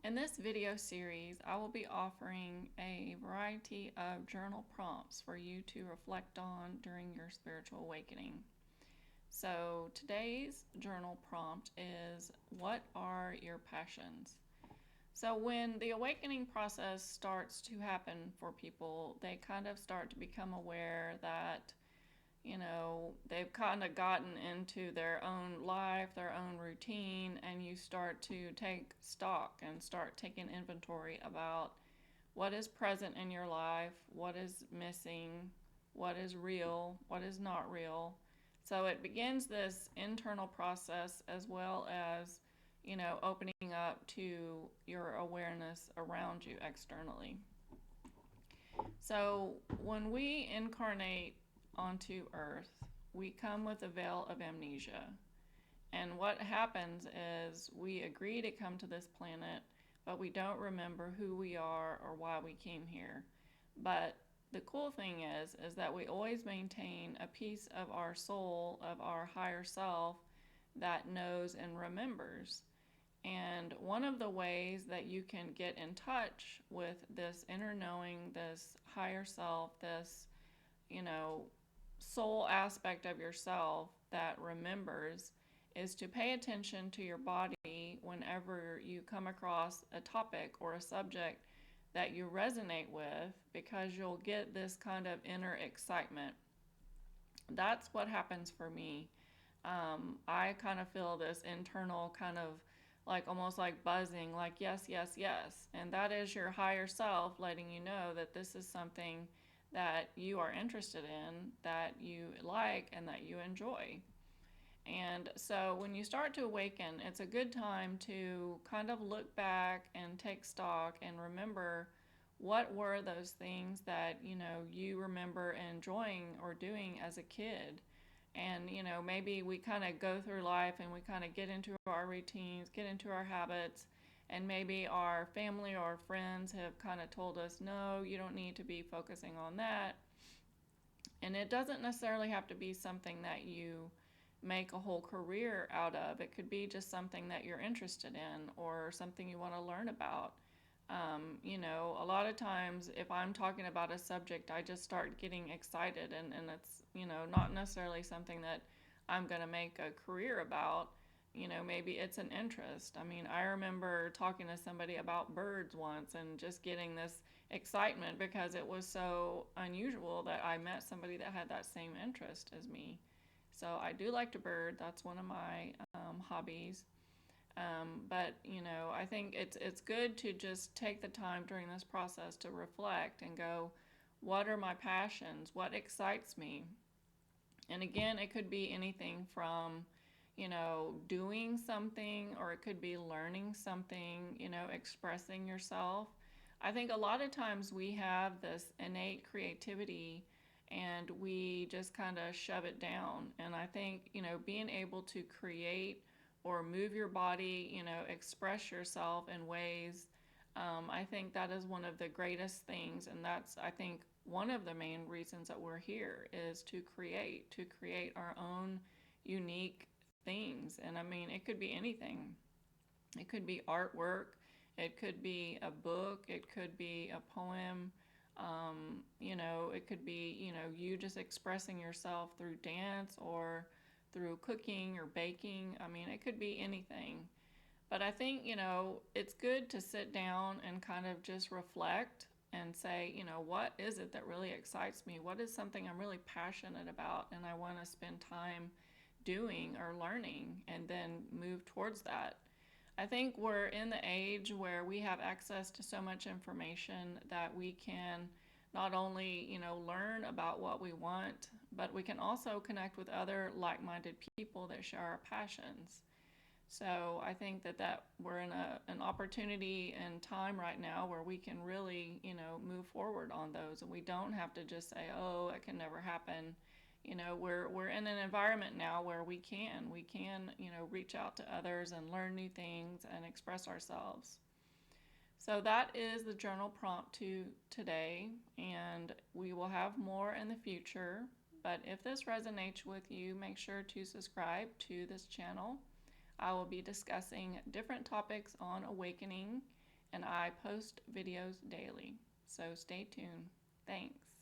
In this video series, I will be offering a variety of journal prompts for you to reflect on during your spiritual awakening. So today's journal prompt is, what are your passions? So when the awakening process starts to happen for people, they kind of start to become aware that they've kind of gotten into their own life, their own routine, and you start to take stock and start taking inventory about what is present in your life, what is missing, what is real, what is not real. So it begins this internal process as well as, opening up to your awareness around you externally. So when we incarnate onto Earth, we come with a veil of amnesia. And what happens is we agree to come to this planet, but we don't remember who we are or why we came here. But the cool thing is that we always maintain a piece of our soul, of our higher self, that knows and remembers. And one of the ways that you can get in touch with this inner knowing, this higher self, this, you know, soul aspect of yourself that remembers is to pay attention to your body whenever you come across a topic or a subject that you resonate with, because you'll get this kind of inner excitement. That's what happens for me. I kind of feel this internal kind of like almost like buzzing, like yes, yes, yes. And that is your higher self letting you know that this is something that you are interested in, that you like, and that you enjoy. And so when you start to awaken, it's a good time to kind of look back and take stock and remember what were those things that, you remember enjoying or doing as a kid. And, maybe we kind of go through life and we kind of get into our routines, get into our habits, and maybe our family or friends have kind of told us, no, you don't need to be focusing on that. And it doesn't necessarily have to be something that you make a whole career out of. It could be just something that you're interested in or something you want to learn about. A lot of times if I'm talking about a subject, I just start getting excited, and it's, not necessarily something that I'm going to make a career about. Maybe it's an interest. I mean, I remember talking to somebody about birds once and just getting this excitement because it was so unusual that I met somebody that had that same interest as me. So I do like to bird. That's one of my hobbies. But I think it's good to just take the time during this process to reflect and go, what are my passions? What excites me? And again, it could be anything from, doing something, or it could be learning something, expressing yourself. I think a lot of times we have this innate creativity and we just kind of shove it down. And I think, being able to create or move your body, express yourself in ways, I think that is one of the greatest things. And that's, I think, one of the main reasons that we're here is to create our own unique things. And I mean, it could be anything. It could be artwork, it could be a book, it could be a poem. It could be, you just expressing yourself through dance or through cooking or baking. I mean, it could be anything. But I think, it's good to sit down and kind of just reflect and say, what is it that really excites me? What is something I'm really passionate about and I want to spend time doing or learning, and then move towards that. I think we're in the age where we have access to so much information that we can not only, learn about what we want, but we can also connect with other like-minded people that share our passions. So I think that we're in an opportunity and time right now where we can really, move forward on those, and we don't have to just say, oh, it can never happen. We're in an environment now where we can reach out to others and learn new things and express ourselves. So that is the journal prompt to today, and we will have more in the future. But if this resonates with you, make sure to subscribe to this channel. I will be discussing different topics on awakening and I post videos daily. So stay tuned. Thanks.